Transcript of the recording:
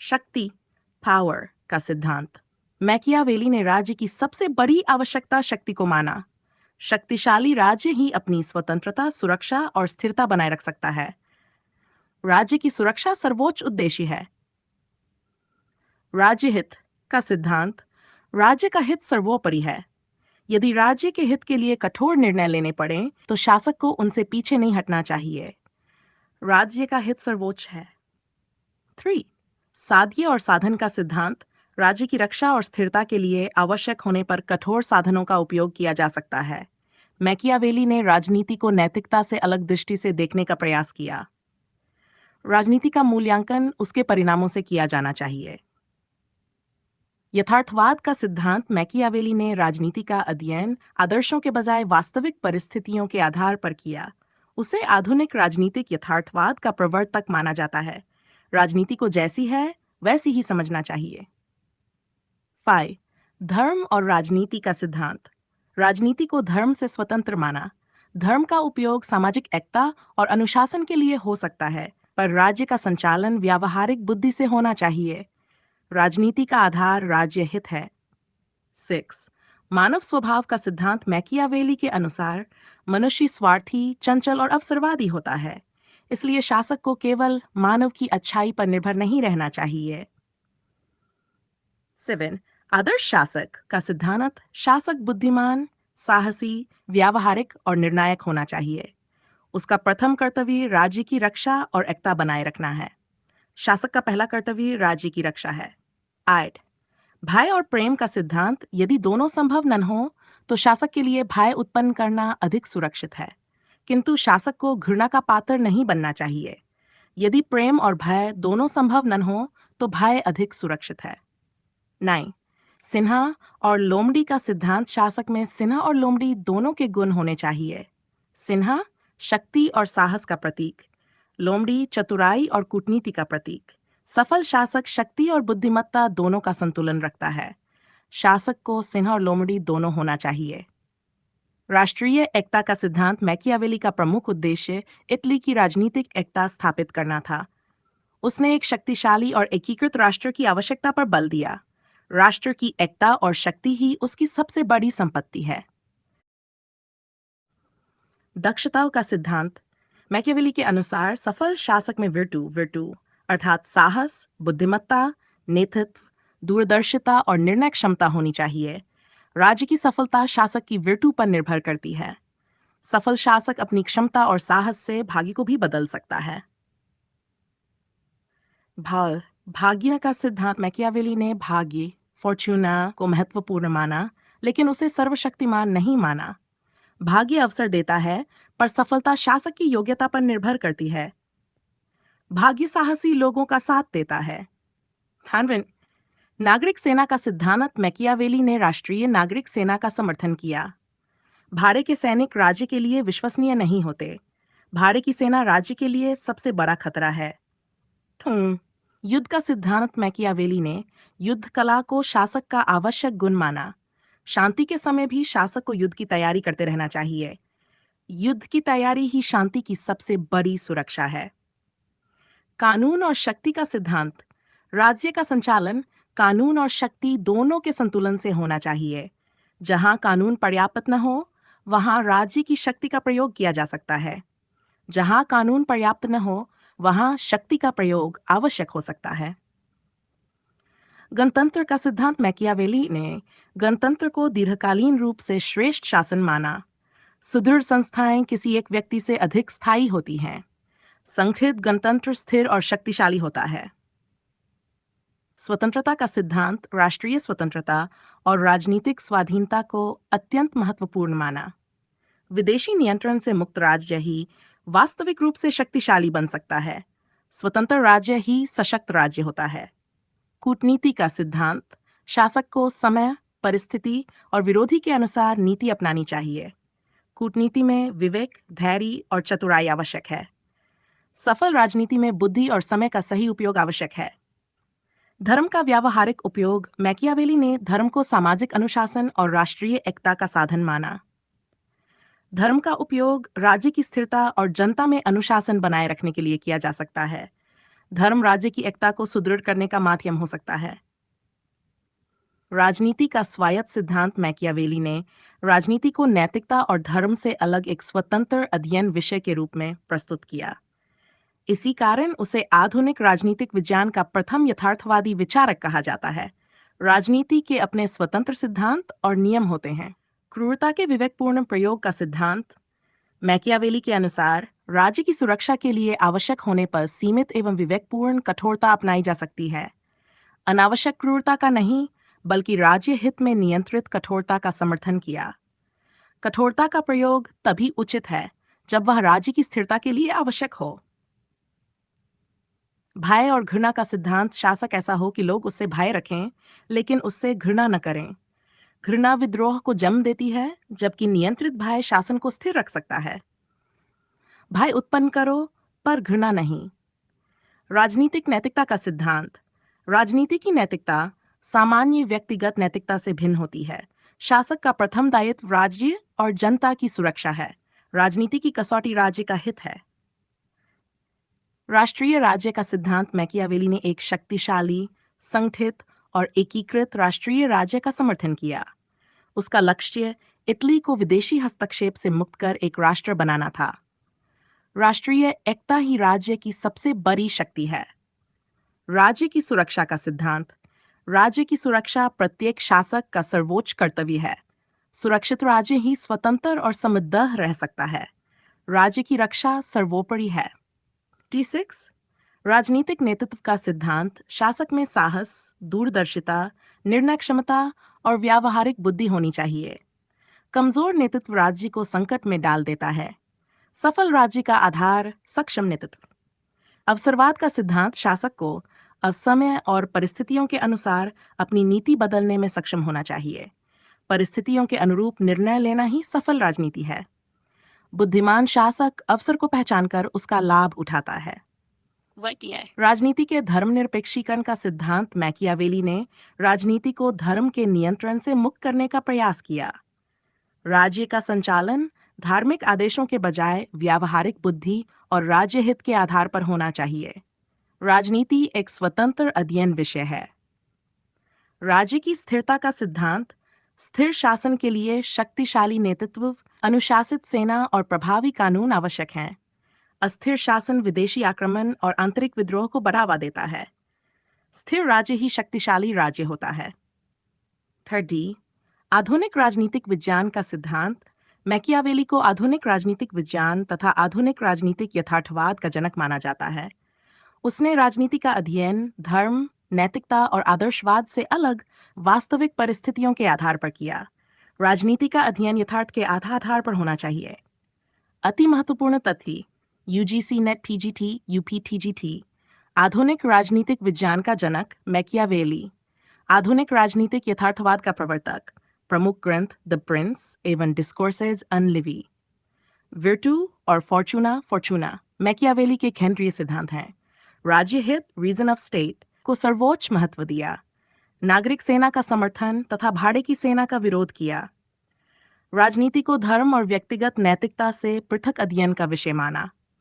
शक्ति, पावर का सिद्धांत। मैकियावेली ने राज्य की सबसे बड़ी आवश्यकता शक्ति को माना। शक्तिशाली राज्य ही अपनी स्वतंत्रता, सुरक्षा और स्थिरता बनाए रख सकता है। राज्य की सुरक्षा सर्वोच्च उद्देश्य है। राज्य हित का सिद्धांत। राज्य का हित सर्वोपरि है। यदि राज्य के हित के लिए कठोर निर्णय लेने पड़े तो शासक को उनसे पीछे नहीं हटना चाहिए। राज्य का हित सर्वोच्च है। 3. साध्य और साधन का सिद्धांत। राज्य की रक्षा और स्थिरता के लिए आवश्यक होने पर कठोर साधनों का उपयोग किया जा सकता है। मैकियावेली ने राजनीति को नैतिकता से अलग दृष्टि से देखने का प्रयास किया। राजनीति का मूल्यांकन उसके परिणामों से किया जाना चाहिए। यथार्थवाद का सिद्धांत। मैकियावेली ने राजनीति का अध्ययन आदर्शों के बजाय वास्तविक परिस्थितियों के आधार पर किया। उसे आधुनिक राजनीतिक यथार्थवाद का प्रवर्तक माना जाता है। राजनीति को जैसी है वैसी ही समझना चाहिए। 5. धर्म और राजनीति का सिद्धांत। राजनीति को धर्म से स्वतंत्र माना। धर्म का उपयोग सामाजिक एकता और अनुशासन के लिए हो सकता है, पर राज्य का संचालन व्यावहारिक बुद्धि से होना चाहिए। राजनीति का आधार राज्य हित है। 6. मानव स्वभाव का सिद्धांत। मैकियावेली के अनुसार मनुष्य स्वार्थी, चंचल और अवसरवादी होता है। इसलिए शासक को केवल मानव की अच्छाई पर निर्भर नहीं रहना चाहिए। 7. आदर्श शासक का सिद्धांत। शासक बुद्धिमान, साहसी, व्यावहारिक और निर्णायक होना चाहिए। उसका प्रथम कर्तव्य राज्य की रक्षा और एकता बनाए रखना है। शासक का पहला कर्तव्य राज्य की रक्षा है। 8. भय और प्रेम का सिद्धांत। यदि दोनों संभव न हो तो शासक के लिए भय उत्पन्न करना अधिक सुरक्षित है, किंतु शासक को घृणा का पात्र नहीं बनना चाहिए। यदि प्रेम और भय दोनों संभव न हो तो भय अधिक सुरक्षित है। 9. सिन्हा और लोमड़ी का सिद्धांत। शासक में सिन्हा और लोमड़ी दोनों के गुण होने चाहिए। सिन्हा शक्ति और साहस का प्रतीक, लोमड़ी चतुराई और कूटनीति का प्रतीक। सफल शासक शक्ति और बुद्धिमत्ता दोनों का संतुलन रखता है। शासक को सिन्हा और लोमड़ी दोनों होना चाहिए। राष्ट्रीय एकता का सिद्धांत। मैकियावेली का प्रमुख उद्देश्य इटली की राजनीतिक एकता स्थापित करना था। उसने एक शक्तिशाली और एकीकृत राष्ट्र की आवश्यकता पर बल दिया। राष्ट्र की एकता और शक्ति ही उसकी सबसे बड़ी संपत्ति है। दक्षताओं का सिद्धांत। मैकियावेली के अनुसार सफल शासक में विर्तु अर्थात साहस, बुद्धिमत्ता, नेतृत्व, दूरदर्शिता और निर्णय क्षमता होनी चाहिए। राज्य की सफलता शासक की विर्तु पर निर्भर करती है। सफल शासक अपनी क्षमता और साहस से भाग्य को भी बदल सकता है। भाग्य का सिद्धांत। मैकियावेली ने भाग्य, फॉर्च्यूना को महत्वपूर्ण माना, लेकिन उसे सर्वशक्तिमान नहीं माना। भाग्य अवसर देता है, पर सफलता शासक की योग्यता पर निर्भर करती है। भाग्य साहसी लोगों का साथ देता है। नागरिक सेना का सिद्धांत। मैकियावेली ने राष्ट्रीय नागरिक सेना का समर्थन किया। भाड़े के सैनिक राज्य के लिए विश्वसनीय नहीं होते। भाड़े की सेना राज्य के लिए सबसे बड़ा खतरा है। युद्ध का सिद्धांत। मैकियावेली ने युद्ध कला को शासक का आवश्यक गुण माना। शांति के समय भी शासक को युद्ध की तैयारी करते रहना चाहिए। युद्ध की तैयारी ही शांति की सबसे बड़ी सुरक्षा है। कानून और शक्ति का सिद्धांत। राज्य का संचालन कानून और शक्ति दोनों के संतुलन से होना चाहिए। जहां कानून पर्याप्त न हो, वहां राज्य की शक्ति का प्रयोग किया जा सकता है। जहां कानून पर्याप्त न हो, वहां शक्ति का प्रयोग आवश्यक हो सकता है। गणतंत्र का सिद्धांत। मैकियावेली ने गणतंत्र को दीर्घकालीन रूप से श्रेष्ठ शासन माना। सुदृढ़ संस्थाएं किसी एक व्यक्ति से अधिक स्थायी होती हैं। संगठित गणतंत्र स्थिर और शक्तिशाली होता है। स्वतंत्रता का सिद्धांत। राष्ट्रीय स्वतंत्रता और राजनीतिक स्वाधीनता को अत्यंत महत्वपूर्ण माना। विदेशी नियंत्रण से मुक्त राज्य ही वास्तविक रूप से शक्तिशाली बन सकता है। स्वतंत्र राज्य ही सशक्त राज्य होता है। कूटनीति का सिद्धांत। शासक को समय, परिस्थिति और विरोधी के अनुसार नीति अपनानी चाहिए। कूटनीति में विवेक, धैर्य और चतुराई आवश्यक है। सफल राजनीति में बुद्धि और समय का सही उपयोग आवश्यक है। धर्म का व्यावहारिक उपयोग। मैकियावेली ने धर्म को सामाजिक अनुशासन और राष्ट्रीय एकता का साधन माना। धर्म का उपयोग राज्य की स्थिरता और जनता में अनुशासन बनाए रखने के लिए किया जा सकता है। धर्म राज्य की एकता को सुदृढ़ करने का माध्यम हो सकता है। राजनीति का स्वायत्त सिद्धांत मैकियावेली ने राजनीति को नैतिकता और धर्म से अलग एक स्वतंत्र अध्ययन विषय के रूप में प्रस्तुत किया। इसी कारण उसे आधुनिक राजनीतिक विज्ञान का प्रथम यथार्थवादी विचारक कहा जाता है। राजनीति के अपने स्वतंत्र सिद्धांत और नियम होते हैं। क्रूरता के विवेकपूर्ण प्रयोग का सिद्धांत मैकियावेली के अनुसार राज्य की सुरक्षा के लिए आवश्यक होने पर सीमित एवं विवेकपूर्ण कठोरता अपनाई जा सकती है। अनावश्यक क्रूरता का नहीं, बल्कि राज्य हित में नियंत्रित कठोरता का समर्थन किया। कठोरता का प्रयोग तभी उचित है जब वह राज्य की स्थिरता के लिए आवश्यक हो। भय और घृणा का सिद्धांत शासक ऐसा हो कि लोग उससे भय रखें, लेकिन उससे घृणा न करें। घृणा विद्रोह को जन्म देती है, जबकि नियंत्रित भय शासन को स्थिर रख सकता है। भय उत्पन्न करो, पर घृणा नहीं। राजनीतिक नैतिकता का सिद्धांत राजनीति की नैतिकता सामान्य व्यक्तिगत नैतिकता से भिन्न होती है। शासक का प्रथम दायित्व राज्य और जनता की सुरक्षा है। राजनीति की कसौटी राज्य का हित है। राष्ट्रीय राज्य का सिद्धांत मैकियावेली ने एक शक्तिशाली, संगठित और एकीकृत राष्ट्रीय राज्य का समर्थन किया। उसका लक्ष्य इटली को विदेशी हस्तक्षेप से मुक्त कर एक राष्ट्र बनाना था। राष्ट्रीय एकता ही राज्य की सबसे बड़ी शक्ति है। राज्य की सुरक्षा का सिद्धांत राज्य की सुरक्षा प्रत्येक शासक का सर्वोच्च कर्तव्य है। सुरक्षित राज्य ही स्वतंत्र और समृद्ध रह सकता है। राज्य की रक्षा सर्वोपरि है। T6 राजनीतिक नेतृत्व का सिद्धांत शासक में साहस, दूरदर्शिता, निर्णय क्षमता और व्यावहारिक बुद्धि होनी चाहिए। कमजोर नेतृत्व राज्य को संकट में डाल देता है। सफल राज्य का आधार सक्षम नेतृत्व। अवसरवाद का सिद्धांत शासक को समय और परिस्थितियों के अनुसार अपनी नीति बदलने में सक्षम होना चाहिए। परिस्थितियों के अनुरूप निर्णय लेना ही सफल राजनीति है। बुद्धिमान शासक अवसर को पहचानकर उसका लाभ उठाता है। राजनीति के धर्मनिरपेक्षीकरण का सिद्धांत मैकियावेली ने राजनीति को धर्म के नियंत्रण से मुक्त करने का प्रयास किया। राज्य का संचालन धार्मिक आदेशों के बजाय व्यावहारिक बुद्धि और राज्य हित के आधार पर होना चाहिए। राजनीति एक स्वतंत्र अध्ययन विषय है। राज्य की स्थिरता का सिद्धांत स्थिर शासन के लिए शक्तिशाली नेतृत्व, अनुशासित सेना और प्रभावी कानून आवश्यक हैं। अस्थिर शासन विदेशी आक्रमण और आंतरिक विद्रोह को बढ़ावा देता है। स्थिर राज्य ही शक्तिशाली राज्य होता है। 3 आधुनिक राजनीतिक विज्ञान का सिद्धांत मैकियावेली को आधुनिक राजनीतिक विज्ञान तथा आधुनिक राजनीतिक यथार्थवाद का जनक माना जाता है। उसने राजनीति का अध्ययन धर्म, नैतिकता और आदर्शवाद से अलग वास्तविक परिस्थितियों के आधार पर किया। राजनीति का अध्ययन यथार्थ के आधार पर होना चाहिए। अति महत्वपूर्ण तथ्य UGC net PGT UP TGT आधुनिक राजनीतिक विज्ञान का जनक मैकियावेली, आधुनिक राजनीतिक यथार्थवाद का प्रवर्तक, प्रमुख ग्रंथ द प्रिंस एवं डिस्कोर्सेज अनलिवी। विर्टू और फॉर्चूना मैकियावेली के केंद्रीय सिद्धांत हैं। राज्य हित रीजन ऑफ स्टेट को सर्वोच्च महत्व दिया। नागरिक सेना का समर्थन तथा भाड़े की सेना का विरोध किया। राजनीति को धर्म और व्यक्तिगत नैतिकता से पृथक अध्ययन का विषय माना।